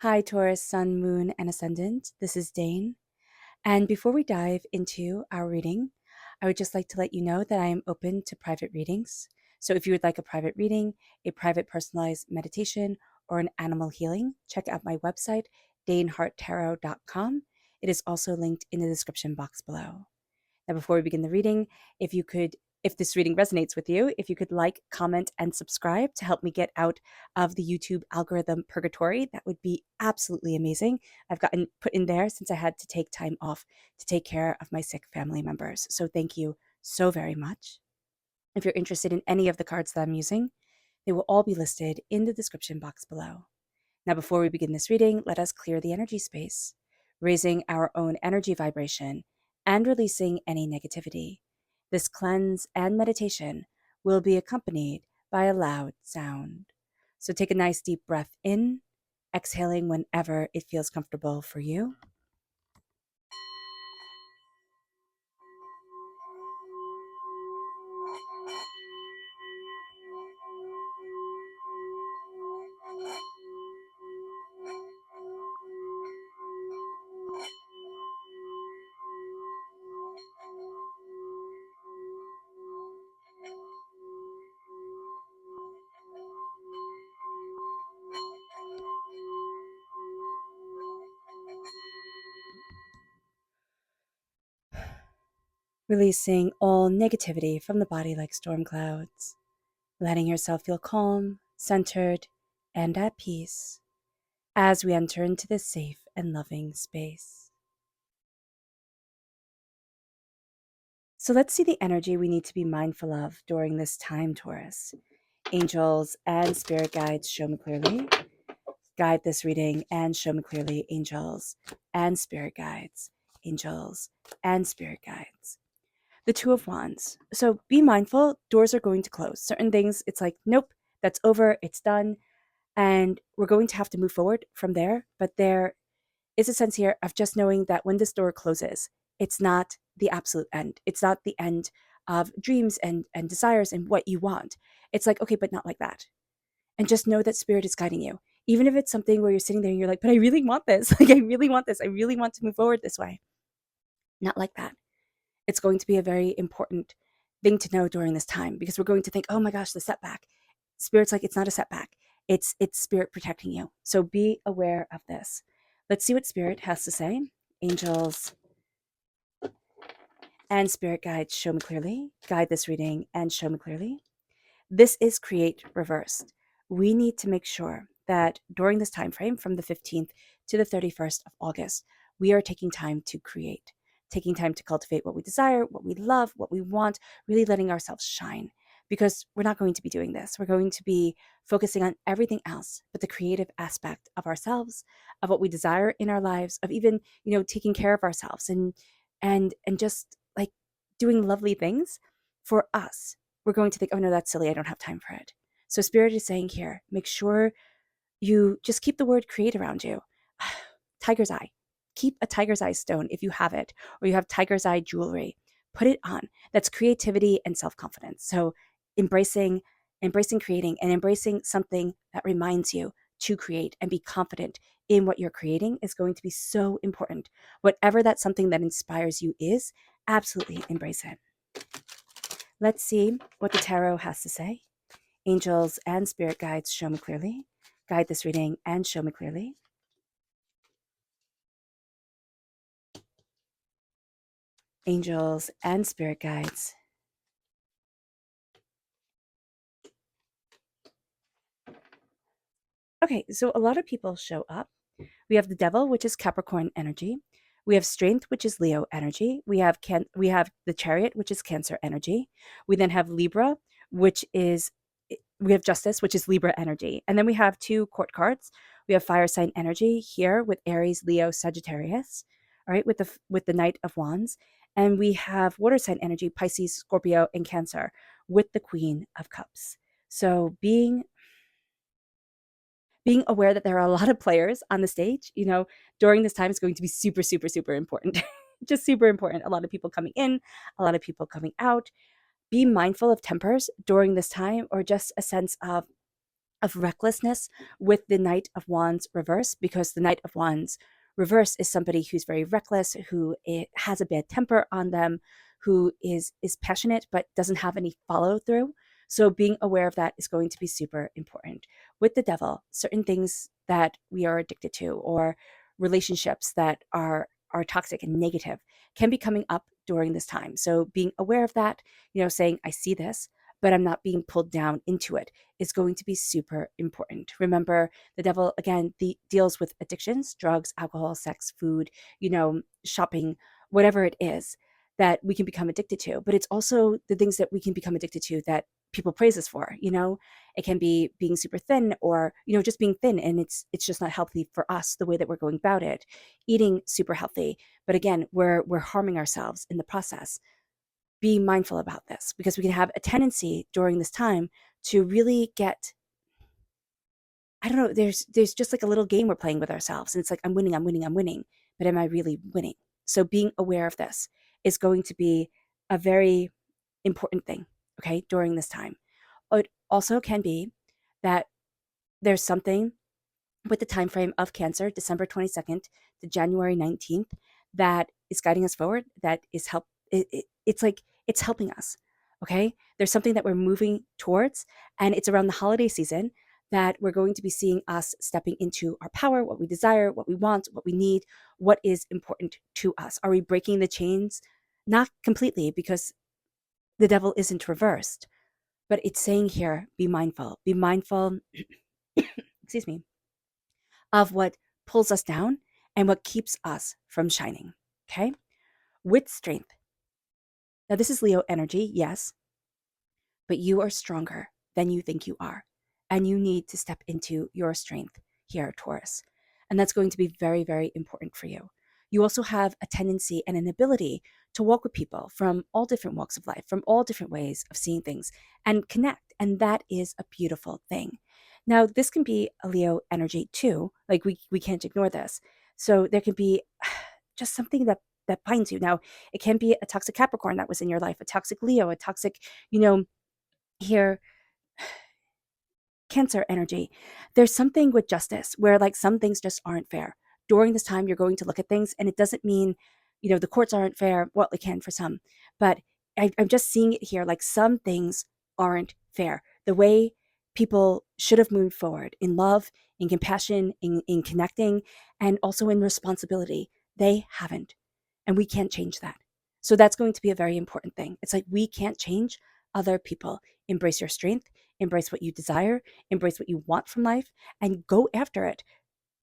Hi, Taurus, Sun, Moon, and Ascendant. This is Dane. And before we dive into our reading, I would just like to let you know that I am open to private readings. So if you would like a private reading, a private personalized meditation, or an animal healing, check out my website, daneharttarot.com. It is also linked in the description box below. Now, before we begin the reading, if this reading resonates with you, if you could like, comment, and subscribe to help me get out of the YouTube algorithm purgatory, that would be absolutely amazing. I've gotten put in there since I had to take time off to take care of my sick family members. So thank you so very much. If you're interested in any of the cards that I'm using, they will all be listed in the description box below. Now, before we begin this reading, let us clear the energy space, raising our own energy vibration and releasing any negativity. This cleanse and meditation will be accompanied by a loud sound. So take a nice deep breath in, exhaling whenever it feels comfortable for you. Releasing all negativity from the body like storm clouds, letting yourself feel calm, centered, and at peace as we enter into this safe and loving space. So let's see the energy we need to be mindful of during this time, Taurus. Angels and spirit guides, show me clearly. Guide this reading and show me clearly, angels and spirit guides, angels and spirit guides. The Two of Wands. So be mindful, doors are going to close. Certain things, it's like, nope, that's over, it's done. And we're going to have to move forward from there. But there is a sense here of just knowing that when this door closes, it's not the absolute end. It's not the end of dreams and desires and what you want. It's like, okay, but not like that. And just know that spirit is guiding you. Even if it's something where you're sitting there and you're like, but I really want this. Like, I really want this. I really want to move forward this way. Not like that. It's going to be a very important thing to know during this time because we're going to think, oh my gosh, the setback. Spirit's like, it's not a setback. It's spirit protecting you. So be aware of this. Let's see what spirit has to say. Angels and spirit guides, show me clearly. Guide this reading and show me clearly. This is create reversed. We need to make sure that during this time frame from the 15th to the 31st of August, we are taking time to create, taking time to cultivate what we desire, what we love, what we want, really letting ourselves shine. Because we're not going to be doing this. We're going to be focusing on everything else but the creative aspect of ourselves, of what we desire in our lives, of even, taking care of ourselves and just like doing lovely things for us. We're going to think, oh no, that's silly. I don't have time for it. So Spirit is saying here, make sure you just keep the word create around you. Tiger's eye. Keep a tiger's eye stone if you have it, or you have tiger's eye jewelry. Put it on. That's creativity and self-confidence. So embracing creating and embracing something that reminds you to create and be confident in what you're creating is going to be so important. Whatever that something that inspires you is, absolutely embrace it. Let's see what the tarot has to say. Angels and spirit guides, show me clearly. Guide this reading and show me clearly. Angels and spirit guides. Okay, so a lot of people show up. We have the devil, which is Capricorn energy. We have strength, which is Leo energy. We have the chariot, which is Cancer energy. We then have Libra, we have justice, which is Libra energy. And then we have two court cards. We have fire sign energy here with Aries, Leo, Sagittarius, all right, with the Knight of Wands. And we have water sign energy, Pisces, Scorpio, and Cancer with the Queen of Cups. So being aware that there are a lot of players on the stage, during this time is going to be super, super, super important. Just super important. A lot of people coming in, a lot of people coming out. Be mindful of tempers during this time, or just a sense of of recklessness with the Knight of Wands reverse, because the Knight of Wands reverse is somebody who's very reckless, who has a bad temper on them, who is passionate but doesn't have any follow through. So being aware of that is going to be super important. With the Devil, certain things that we are addicted to, or relationships that are toxic and negative, can be coming up during this time. So being aware of that, saying, I see this, but I'm not being pulled down into it, is going to be super important. Remember, the Devil, again, deals with addictions, drugs, alcohol, sex, food, shopping, whatever it is that we can become addicted to. But it's also the things that we can become addicted to that people praise us for. It can be being super thin, or just being thin, and it's just not healthy for us the way that we're going about it. Eating super healthy, but again, we're harming ourselves in the process. Be mindful about this, because we can have a tendency during this time to really get, I don't know, there's just like a little game we're playing with ourselves, and it's like, I'm winning, I'm winning, I'm winning, but am I really winning? So being aware of this is going to be a very important thing, okay, during this time. It also can be that there's something with the time frame of Cancer, December 22nd to January 19th, that is guiding us forward, that is it's like it's helping us. Okay? There's something that we're moving towards, and it's around the holiday season that we're going to be seeing us stepping into our power, what we desire, what we want, what we need, what is important to us. Are we breaking the chains? Not completely, because the Devil isn't reversed, but it's saying here, be mindful. Be mindful, excuse me, of what pulls us down and what keeps us from shining. Okay? With strength. Now, this is Leo energy, yes, but you are stronger than you think you are. And you need to step into your strength here, Taurus. And that's going to be very, very important for you. You also have a tendency and an ability to walk with people from all different walks of life, from all different ways of seeing things, and connect. And that is a beautiful thing. Now, this can be a Leo energy too. Like, we can't ignore this. So there can be just something that binds you. Now, it can be a toxic Capricorn that was in your life, a toxic Leo, a toxic, here, Cancer energy. There's something with justice where, like, some things just aren't fair. During this time, you're going to look at things, and it doesn't mean, the courts aren't fair. Well, they can for some, but I'm just seeing it here. Like, some things aren't fair. The way people should have moved forward in love, in compassion, in connecting, and also in responsibility, they haven't. And we can't change that. So that's going to be a very important thing. It's like, we can't change other people. Embrace your strength, embrace what you desire, embrace what you want from life, and go after it.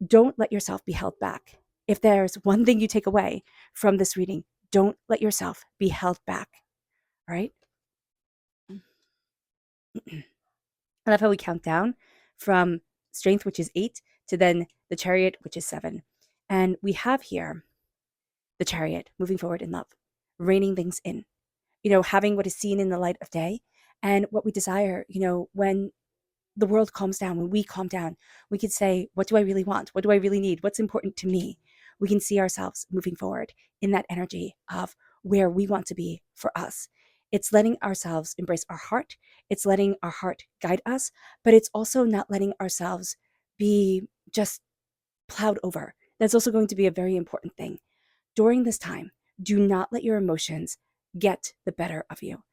Don't let yourself be held back. If there's one thing you take away from this reading, don't let yourself be held back. All right? I love how we count down from strength, which is 8, to then the chariot, which is 7. And we have here the chariot moving forward in love, reining things in, having what is seen in the light of day and what we desire, when the world calms down, when we calm down, we can say, what do I really want? What do I really need? What's important to me? We can see ourselves moving forward in that energy of where we want to be for us. It's letting ourselves embrace our heart. It's letting our heart guide us, but it's also not letting ourselves be just plowed over. That's also going to be a very important thing. During this time, do not let your emotions get the better of you.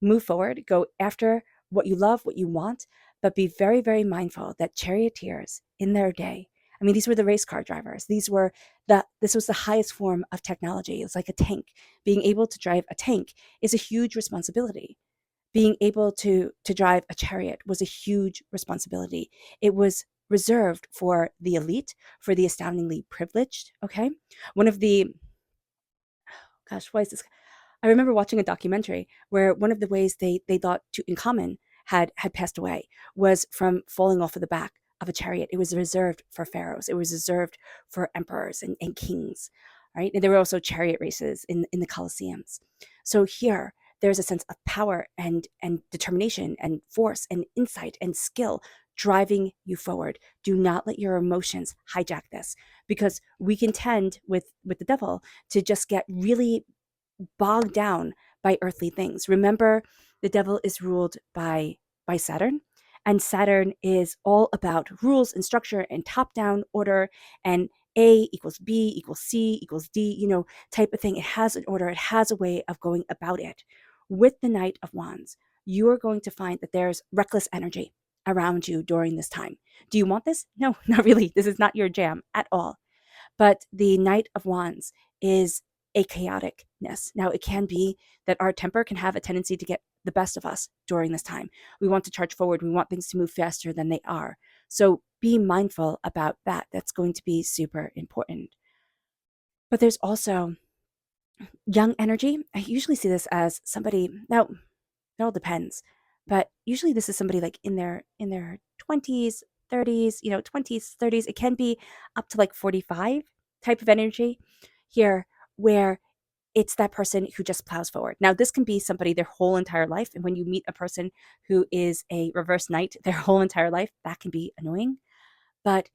Move forward, go after what you love, what you want, but be very, very mindful that charioteers in their day, I mean, these were the race car drivers. This was the highest form of technology. It's like a tank. Being able to drive a tank is a huge responsibility. Being able to drive a chariot was a huge responsibility. It was reserved for the elite, for the astoundingly privileged, okay? One of the, gosh, why is this? I remember watching a documentary where one of the ways they thought Tutankhamun had passed away was from falling off of the back of a chariot. It was reserved for pharaohs. It was reserved for emperors and kings, right? And there were also chariot races in the Colosseums. So here, there's a sense of power and determination and force and insight and skill driving you forward. Do not let your emotions hijack this, because we can tend with the Devil to just get really bogged down by earthly things. Remember, the Devil is ruled by Saturn, And Saturn is all about rules and structure and top-down order and A equals B equals C equals D, type of thing. It has an order. It has a way of going about it. With the Knight of Wands, you are going to find that there's reckless energy around you during this time. Do you want this? No, not really. This is not your jam at all. But the Knight of Wands is a chaoticness. Now, it can be that our temper can have a tendency to get the best of us during this time. We want to charge forward. We want things to move faster than they are. So be mindful about that. That's going to be super important. But there's also young energy. I usually see this as somebody, now it all depends, but usually this is somebody like in their 20s, 30s, 20s, 30s. It can be up to like 45 type of energy here, where it's that person who just plows forward. Now, this can be somebody their whole entire life. And when you meet a person who is a reverse knight their whole entire life, that can be annoying. But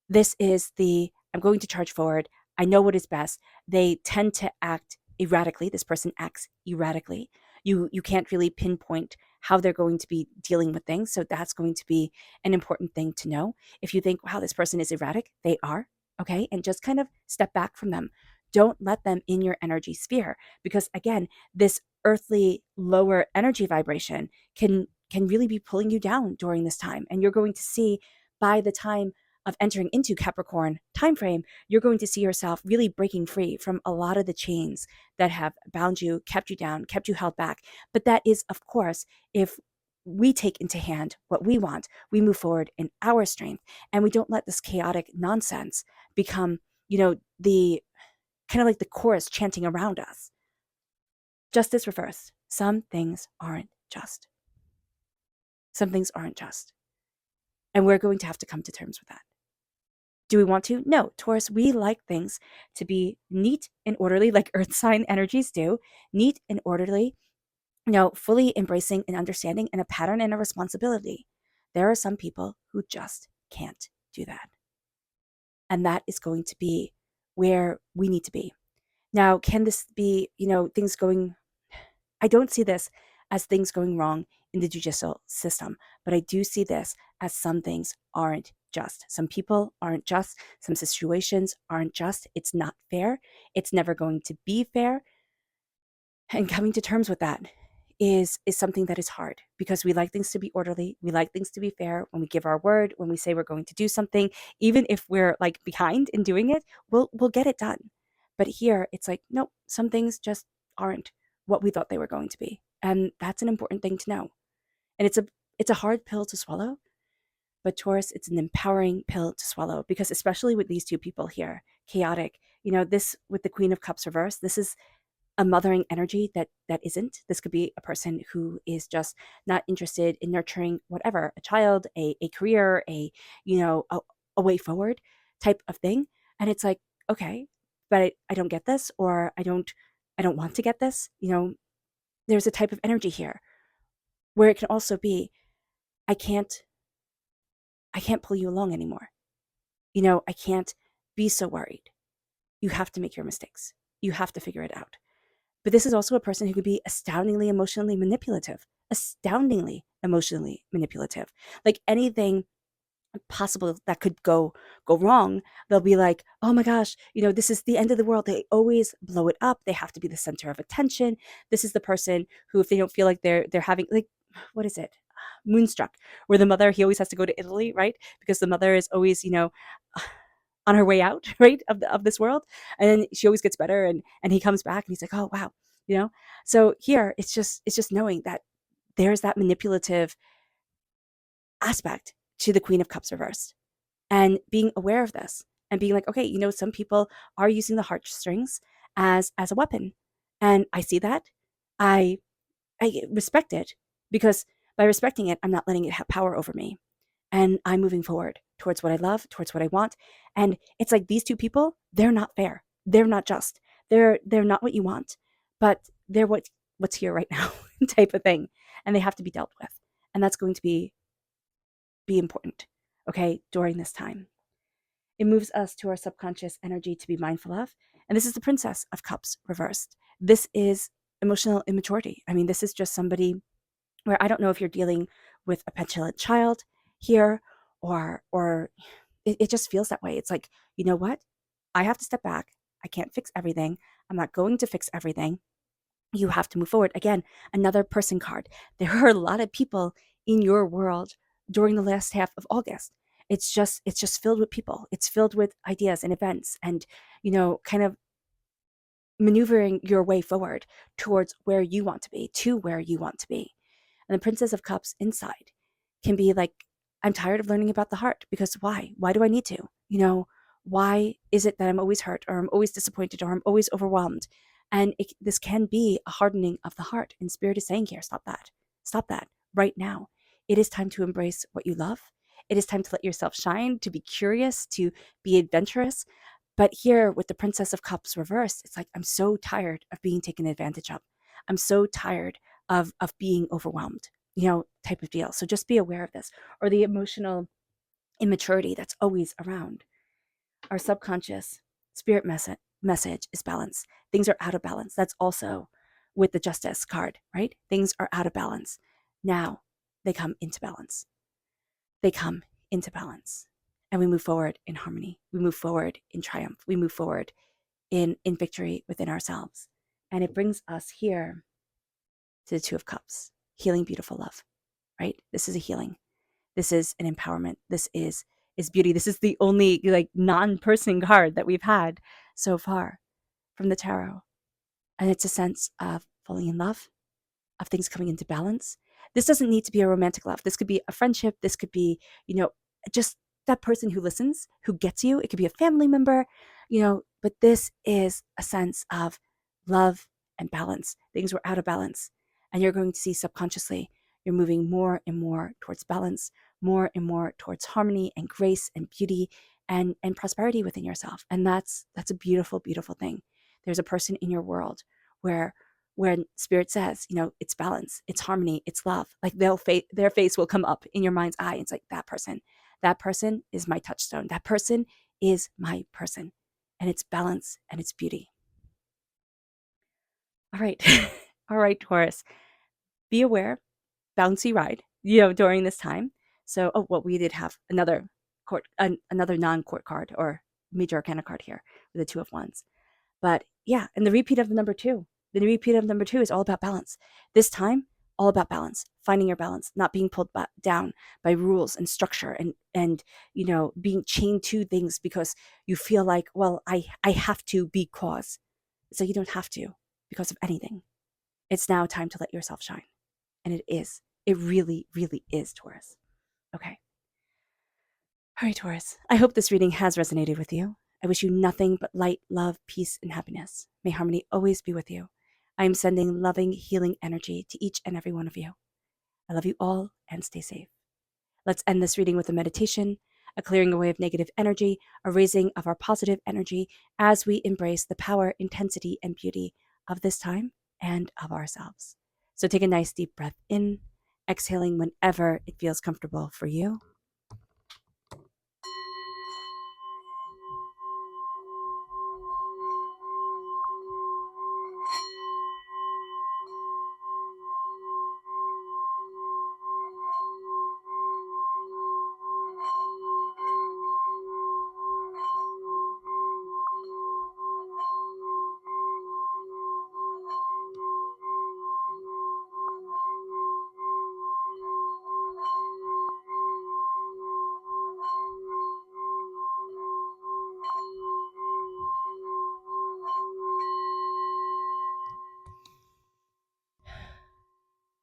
this is I'm going to charge forward. I know what is best. They tend to act erratically. This person acts erratically. You can't really pinpoint how they're going to be dealing with things. So that's going to be an important thing to know. If you think, wow, this person is erratic, they are, okay? And just kind of step back from them. Don't let them in your energy sphere, because again, this earthly lower energy vibration can really be pulling you down during this time. And you're going to see by the time of entering into Capricorn timeframe, you're going to see yourself really breaking free from a lot of the chains that have bound you, kept you down, kept you held back. But that is, of course, if we take into hand what we want, we move forward in our strength, and we don't let this chaotic nonsense become, the kind of like the chorus chanting around us. Justice reversed. Some things aren't just. Some things aren't just. And we're going to have to come to terms with that. Do we want to? No. Taurus, we like things to be neat and orderly, like earth sign energies do. Neat and orderly, fully embracing and understanding and a pattern and a responsibility. There are some people who just can't do that. And that is going to be where we need to be. Now, can this be, things going, I don't see this as things going wrong in the judicial system, but I do see this as some things aren't just. Some people aren't just. Some situations aren't just. It's not fair. It's never going to be fair. And coming to terms with that is something that is hard, because we like things to be orderly. We like things to be fair. When we give our word, when we say we're going to do something, even if we're like behind in doing it, we'll get it done. But here it's like, nope, some things just aren't what we thought they were going to be. And that's an important thing to know. And it's a hard pill to swallow, but Taurus, it's an empowering pill to swallow, because especially with these two people here, chaotic, this with the Queen of Cups reverse, this is a mothering energy that isn't. This could be a person who is just not interested in nurturing whatever, a child, a career, a way forward type of thing. And it's like, okay, but I don't get this, or I don't want to get this. There's a type of energy here where it can also be, I can't pull you along anymore. I can't be so worried. You have to make your mistakes. You have to figure it out. But this is also a person who could be astoundingly emotionally manipulative. Like anything possible that could go wrong, they'll be like, oh my gosh, this is the end of the world. They always blow it up. They have to be the center of attention. This is the person who, if they don't feel like they're having, like, what is it, Moonstruck, where the mother, he always has to go to Italy, right? Because the mother is always, on her way out, right, of this world, and then she always gets better, and he comes back and he's like, oh wow, so here it's just knowing that there's that manipulative aspect to the Queen of Cups reversed, and being aware of this and being like, okay, some people are using the heartstrings as a weapon, and I see that. I respect it, because by respecting it, I'm not letting it have power over me, and I'm moving forward towards what I love, towards what I want. And it's like, these two people, they're not fair. They're not just. They're not what you want, but they're what's here right now type of thing. And they have to be dealt with. And that's going to be important, okay, during this time. It moves us to our subconscious energy to be mindful of. And this is the Princess of Cups reversed. This is emotional immaturity. I mean, this is just somebody where I don't know if you're dealing with a petulant child here, or it just feels that way. It's like, you know what? I have to step back. I can't fix everything. I'm not going to fix everything. You have to move forward. Again, another person card. There are a lot of people in your world during the last half of August. It's just filled with people. It's filled with ideas and events and, kind of maneuvering your way forward towards where you want to be, to where you want to be. And the Princess of Cups inside can be like, I'm tired of learning about the heart, because why? Why do I need to? Why is it that I'm always hurt, or I'm always disappointed, or I'm always overwhelmed? And this can be a hardening of the heart. And Spirit is saying here, stop that. Stop that right now. It is time to embrace what you love. It is time to let yourself shine, to be curious, to be adventurous. But here with the Princess of Cups reversed, it's like, I'm so tired of being taken advantage of. I'm so tired of being overwhelmed, type of deal. So just be aware of this, or the emotional immaturity that's always around. Our subconscious spirit message is balance. Things are out of balance. That's also with the Justice card, right? Things are out of balance. Now they come into balance. They come into balance. And we move forward in harmony. We move forward in triumph. We move forward in victory within ourselves. And it brings us here to the Two of Cups, healing, beautiful love, right? This is a healing. This is an empowerment. This is beauty. This is the only non-person card that we've had so far from the tarot. And it's a sense of falling in love, of things coming into balance. This doesn't need to be a romantic love. This could be a friendship. This could be, just that person who listens, who gets you. It could be a family member, but this is a sense of love and balance. Things were out of balance. And you're going to see subconsciously, you're moving more and more towards balance, more and more towards harmony and grace and beauty and prosperity within yourself. And that's a beautiful, beautiful thing. There's a person in your world where when Spirit says, it's balance, it's harmony, it's love, like their face will come up in your mind's eye. It's like, that person is my touchstone. That person is my person. And it's balance and it's beauty. All right. All right, Taurus. Be aware, bouncy ride, during this time. So, we did have another non-court card or major arcana card here with the Two of Wands. But yeah, and the repeat of number two. The repeat of number two is all about balance. This time, all about balance, finding your balance, not being pulled down by rules and structure and being chained to things because you feel like, well, I have to because. So you don't have to because of anything. It's now time to let yourself shine. And it is. It really, really is, Taurus. Okay. All right, Taurus. I hope this reading has resonated with you. I wish you nothing but light, love, peace, and happiness. May harmony always be with you. I am sending loving, healing energy to each and every one of you. I love you all and stay safe. Let's end this reading with a meditation, a clearing away of negative energy, a raising of our positive energy as we embrace the power, intensity, and beauty of this time and of ourselves. So take a nice deep breath in, exhaling whenever it feels comfortable for you.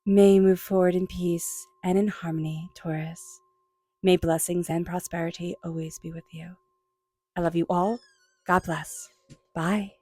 May you move forward in peace and in harmony, Taurus. May blessings and prosperity always be with you. I love you all. God bless. Bye.